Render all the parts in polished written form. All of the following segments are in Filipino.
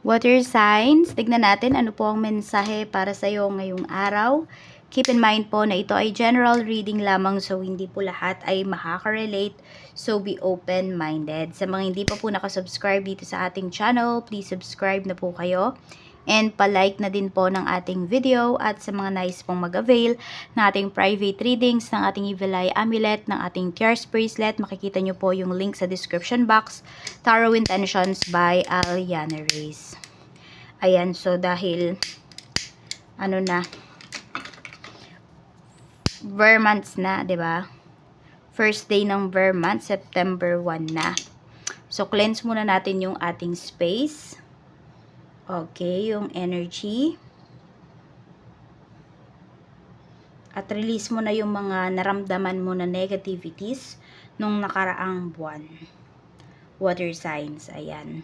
Water signs, tignan natin ano po ang mensahe para sa iyo ngayong araw. Keep in mind po na ito ay general reading lamang, so hindi po lahat ay makaka-relate. So be open-minded. Sa mga hindi pa po nakasubscribe dito sa ating channel, please subscribe na po kayo. And palike na din po ng ating video, at sa mga nais pong mag-avail ng ating private readings, ng ating Evil Eye Amulet, ng ating Tears Bracelet, makikita nyo po yung link sa description box. Tarot Intentions by Aliana Reyes. Ayan, so dahil ano na, Vermonths na, 'di ba? First day ng Vermonth, September 1 na. So cleanse muna natin yung ating space. Okay, yung energy. At release mo na yung mga naramdaman mo na negativities nung nakaraang buwan. Water signs, ayan.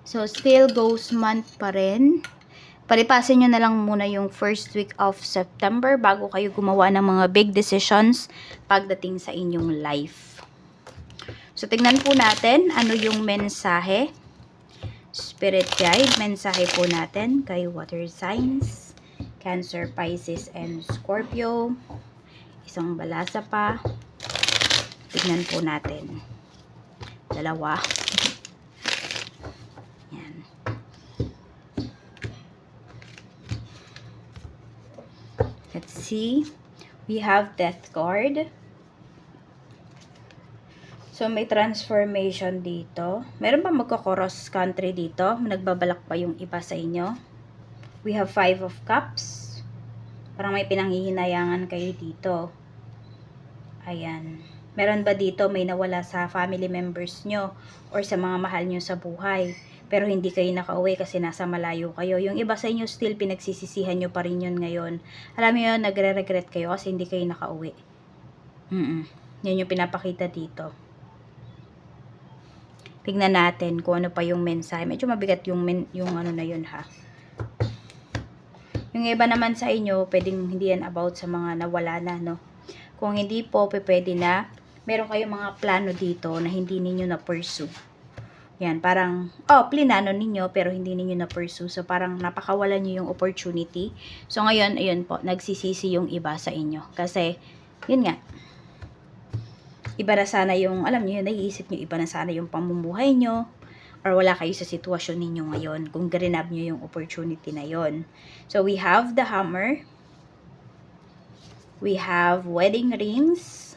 So still ghost month pa rin. Palipasin nyo na lang muna yung first week of September bago kayo gumawa ng mga big decisions pagdating sa inyong life. So, tignan po natin ano yung mensahe. Spirit guide, mensahe po natin kay water signs, Cancer, Pisces, and Scorpio. Isang balasa pa. Tignan po natin. Dalawa. Yan. Let's see. We have Death card. So, may transformation dito. Meron ba magka-cross country dito? Nagbabalak pa yung iba sa inyo? We have 5 of Cups. Parang may pinanghihinayangan kayo dito. Ayan. Meron ba dito may nawala sa family members nyo or sa mga mahal nyo sa buhay? Pero hindi kayo nakauwi kasi nasa malayo kayo. Yung iba sa inyo still pinagsisisihan nyo pa rin yun ngayon. Alam mo yun, nagre-regret kayo kasi hindi kayo nakauwi. Yan yung pinapakita dito. Tignan natin kung ano pa yung mensahe. Medyo mabigat yung ano na yun ha. Yung iba naman sa inyo, pwedeng hindi yan about sa mga nawala na, no? Kung hindi po, pwede na. Meron kayong mga plano dito na hindi ninyo na-pursue. Yan, parang, plinano ninyo, pero hindi ninyo na-pursue. So, parang napakawalan nyo yung opportunity. So, ngayon, ayun po, nagsisisi yung iba sa inyo. Kasi, yun nga, iba na sana yung, alam nyo yun, naiisip nyo, iba na sana yung pamumuhay nyo, or wala kayo sa sitwasyon ninyo ngayon, kung grinab nyo yung opportunity na yon. So, we have the hammer. We have wedding rings.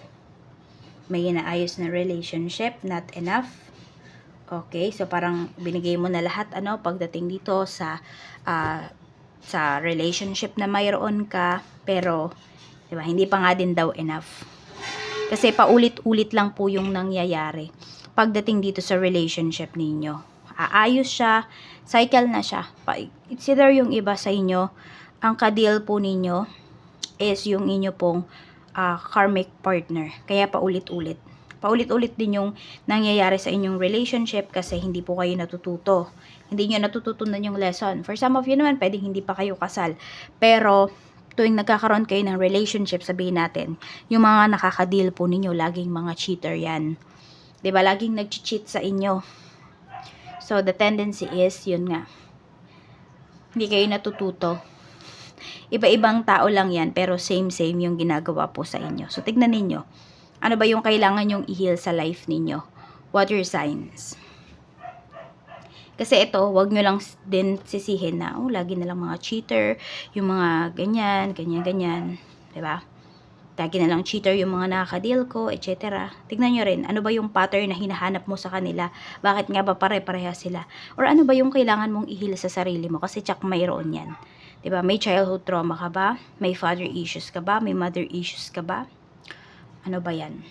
May inaayos na relationship, not enough. Okay, so parang binigay mo na lahat pagdating dito sa relationship na mayroon ka, pero 'di ba, hindi pa nga din daw enough. Kasi paulit-ulit lang po yung nangyayari pagdating dito sa relationship ninyo. Aayos siya, cycle na siya. It's either yung iba sa inyo, ang ka-deal po ninyo is yung inyo pong karmic partner. Kaya paulit-ulit. Paulit-ulit din yung nangyayari sa inyong relationship kasi hindi po kayo natututo. Hindi nyo natututunan yung lesson. For some of you naman, pwedeng hindi pa kayo kasal. Pero, tuwing nagkakaroon kayo ng relationship, sabihin natin, yung mga nakaka-deal po ninyo, laging mga cheater yan. Diba? Laging nag-cheat sa inyo. So, the tendency is, yun nga, hindi kayo natututo. Iba-ibang tao lang yan, pero same-same yung ginagawa po sa inyo. So, tignan ninyo. Ano ba yung kailangan yung i-heal sa life ninyo? Water signs. Kasi ito, wag nyo lang din sisihin na, lagi na lang mga cheater, yung mga ganyan, ganyan. Diba? Lagi na lang cheater yung mga nakaka-deal ko, etc. Tignan nyo rin, ano ba yung pattern na hinahanap mo sa kanila? Bakit nga ba pare-pareha sila? Or ano ba yung kailangan mong i-heal sa sarili mo? Kasi tsak mayroon yan. Diba? May childhood trauma ka ba? May father issues ka ba? May mother issues ka ba? Ano ba yan?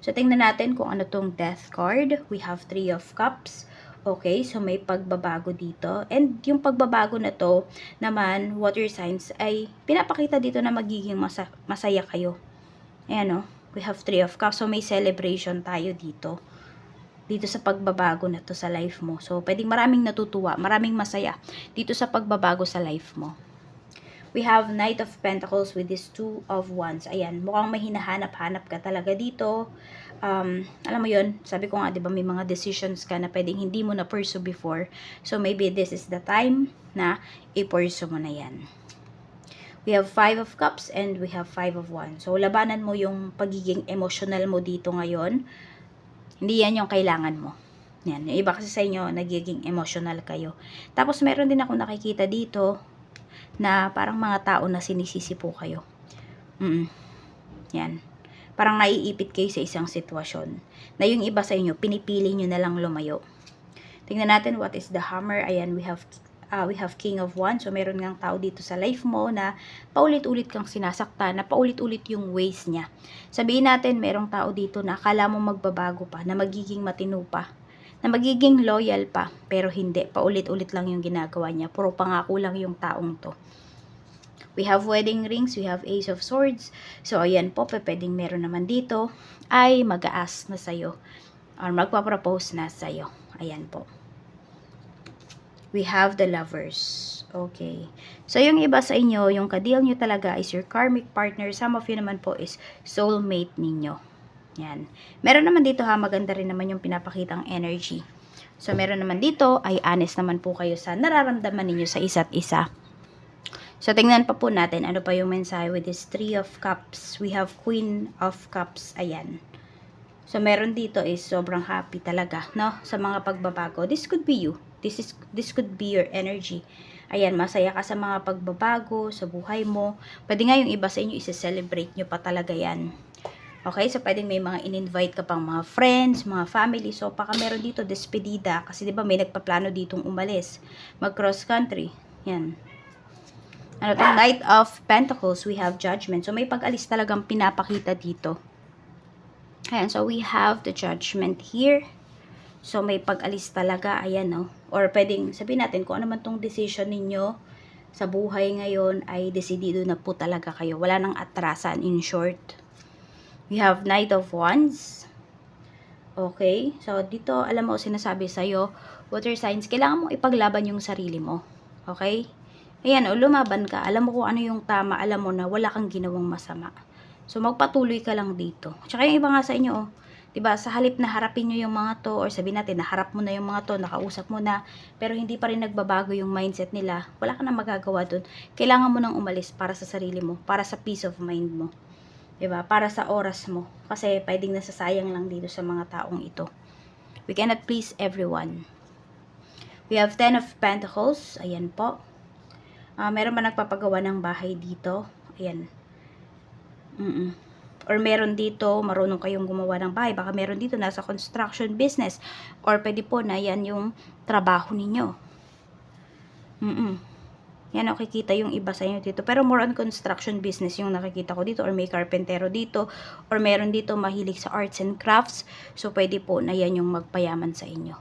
So, tingnan natin kung ano tong Death card. We have 3 of Cups. Okay, so may pagbabago dito. And yung pagbabago na to naman, water signs, ay pinapakita dito na magiging masaya kayo. Ayan o, we have 3 of Cups. So, may celebration tayo dito. Dito sa pagbabago na to sa life mo. So, pwedeng maraming natutuwa, maraming masaya dito sa pagbabago sa life mo. We have Knight of Pentacles with this 2 of Wands. Ayan, mukhang may hinahanap-hanap ka talaga dito. alam mo yun, sabi ko nga, di ba, may mga decisions ka na pwedeng hindi mo na pursue before. So, maybe this is the time na i-pursue mo na yan. We have 5 of Cups and we have 5 of Wands. So, labanan mo yung pagiging emotional mo dito ngayon. Hindi yan yung kailangan mo. Yan. Yung iba kasi sa inyo, nagiging emotional kayo. Tapos, meron din ako nakikita dito na parang mga tao na sinisisi po kayo. Yan. Parang naiipit kayo sa isang sitwasyon. Na yung iba sa inyo, pinipili nyo na lang lumayo. Tingnan natin what is the hammer. Ayan, we have King of Wands. So, meron ngang tao dito sa life mo na paulit-ulit kang sinasaktan, na paulit-ulit yung ways niya. Sabihin natin, merong tao dito na akala mo magbabago pa, na magiging matino pa, na magiging loyal pa, pero hindi. Paulit-ulit lang yung ginagawa niya. Puro pangako lang yung taong to. We have wedding rings, we have Ace of Swords. So, ayan po, pwedeng meron naman dito ay mag-a-ask na sa'yo or magpa-propose na sa'yo. Ayan po. We have the Lovers. Okay. So, yung iba sa inyo, yung ka-deal nyo talaga is your karmic partner. Some of you naman po is soulmate ninyo. Yan. Meron naman dito ha, maganda rin naman yung pinapakitang energy. So, meron naman dito ay honest naman po kayo sa nararamdaman ninyo sa isa't isa. So, tingnan pa po natin ano pa yung mensahe with this 3 of Cups. We have Queen of Cups. Ayan. So, meron dito is sobrang happy talaga, no? Sa mga pagbabago. This could be you. This could be your energy. Ayan, masaya ka sa mga pagbabago, sa buhay mo. Pwede nga yung iba sa inyo, isa-celebrate nyo pa talaga yan. Okay? So, pwedeng may mga in-invite ka pang mga friends, mga family. So, baka meron dito, despedida. Kasi, di ba, may nagpaplano ditong umalis. Mag-cross country. Yan. Ano to? Knight of Pentacles, we have Judgment. So, may pag-alis talagang pinapakita dito. Ayan, so we have the Judgment here. So, may pag-alis talaga. Ayan, no? Or pwedeng sabihin natin kung ano man tong decision ninyo sa buhay ngayon ay desidido na po talaga kayo. Wala nang atrasan, in short. We have Knight of Wands. Okay? So, dito, alam mo, sinasabi sa'yo, water signs, kailangan mong ipaglaban yung sarili mo. Okay? Ayan, o, lumaban ka. Alam mo kung ano yung tama. Alam mo na wala kang ginawang masama. So, magpatuloy ka lang dito. Tsaka yung iba nga sa inyo, oh, diba, sa halip na harapin nyo yung mga to, or sabihin natin, naharap mo na yung mga to, nakausap mo na, pero hindi pa rin nagbabago yung mindset nila, wala ka na magagawa dun. Kailangan mo nang umalis para sa sarili mo, para sa peace of mind mo. Diba? Para sa oras mo. Kasi pwedeng nasasayang lang dito sa mga taong ito. We cannot please everyone. We have 10 of Pentacles. Ayan po. Meron ba nagpapagawa ng bahay dito? Ayan. Or meron dito, marunong kayong gumawa ng bahay. Baka meron dito, nasa construction business. Or pwede po na yan yung trabaho ninyo. Yan, nakikita yung iba sa inyo dito. Pero more on construction business yung nakikita ko dito. Or may carpentero dito. Or meron dito mahilig sa arts and crafts. So, pwede po na yan yung magpayaman sa inyo.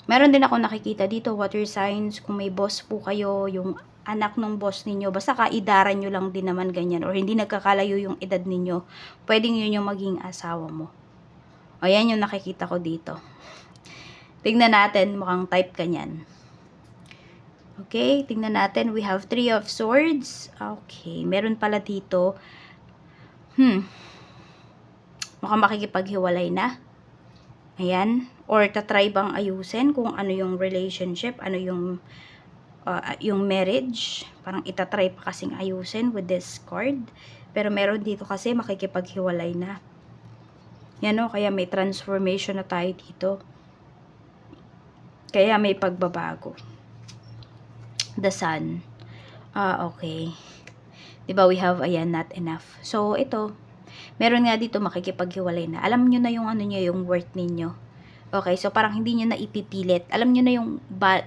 Meron din ako nakikita dito, water signs, kung may boss po kayo, yung anak ng boss ninyo, basta kaidaran nyo lang din naman ganyan, or hindi nagkakalayo yung edad ninyo, pwedeng yun yung maging asawa mo. O yan yung nakikita ko dito. Tingnan natin, mukhang type ka nyan. Okay, tingnan natin, we have 3 of Swords. Okay, meron pala dito, mukhang makikipaghiwalay na. Ayan. Or tatry bang ayusin kung ano yung relationship, ano yung marriage. Parang itatry pa kasing ayusin with this card. Pero meron dito kasi makikipaghiwalay na. Yan o, kaya may transformation na tayo dito. Kaya may pagbabago. The Sun. Okay. Diba we have, ayan, not enough. So, ito, meron nga dito makikipaghiwalay na. Alam nyo na yung ano nyo, yung worth ninyo. Okay, so parang hindi nyo na ipipilit. Alam nyo na yung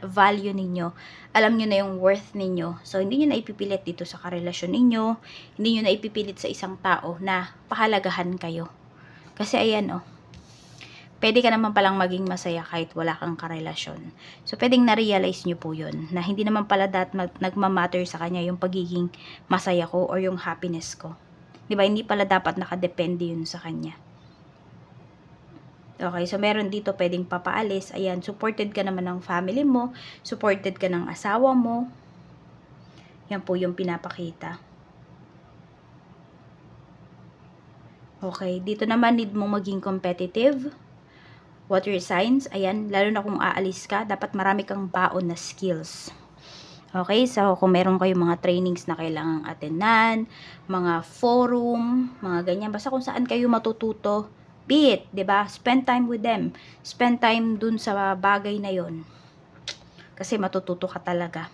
value ninyo. Alam nyo na yung worth ninyo. So, hindi nyo na ipipilit dito sa karelasyon ninyo. Hindi nyo na ipipilit sa isang tao na pahalagahan kayo. Kasi ayan, oh. Pwede ka naman palang maging masaya kahit wala kang karelasyon. So, pwedeng na-realize nyo po yun. Na hindi naman pala nagmamatter sa kanya yung pagiging masaya ko or yung happiness ko. Diba? Hindi pala dapat nakadepende yun sa kanya. Okay, so meron dito pwedeng papaalis. Ayan, supported ka naman ng family mo. Supported ka ng asawa mo. Yan po yung pinapakita. Okay, dito naman need mong maging competitive. Water signs, ayan, lalo na kung aalis ka, dapat marami kang baon na skills. Okay, so kung meron kayong mga trainings na kailangang attendan, mga forum, mga ganyan, basta kung saan kayo matututo, be it, 'di ba? Spend time with them. Spend time dun sa bagay na 'yon. Kasi matututo ka talaga.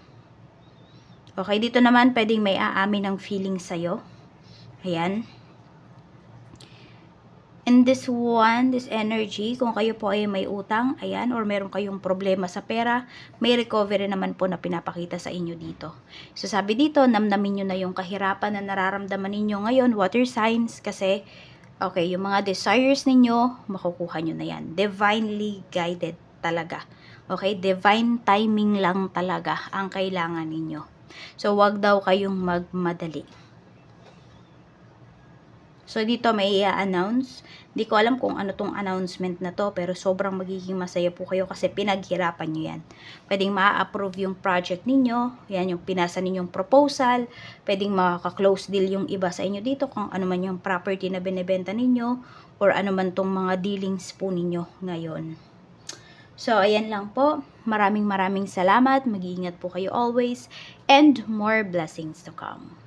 Okay, dito naman pwedeng may aamin ng feelings sa'yo. Ayan. And this one, this energy, kung kayo po ay may utang, ayan, or meron kayong problema sa pera, may recovery naman po na pinapakita sa inyo dito. So sabi dito, namnamin nyo na yung kahirapan na nararamdaman ninyo ngayon, water signs, kasi, okay, yung mga desires ninyo, makukuha nyo na yan. Divinely guided talaga. Okay, divine timing lang talaga ang kailangan ninyo. So, wag daw kayong magmadali. So, dito may i-announce. Hindi ko alam kung ano tong announcement na to, pero sobrang magiging masaya po kayo kasi pinaghirapan nyo yan. Pwedeng ma-approve yung project ninyo. Yan yung pinasa ninyong proposal. Pwedeng makaka-close deal yung iba sa inyo dito kung ano man yung property na binibenta ninyo or ano man tong mga dealings po ninyo ngayon. So, ayan lang po. Maraming salamat. Mag-iingat po kayo always and more blessings to come.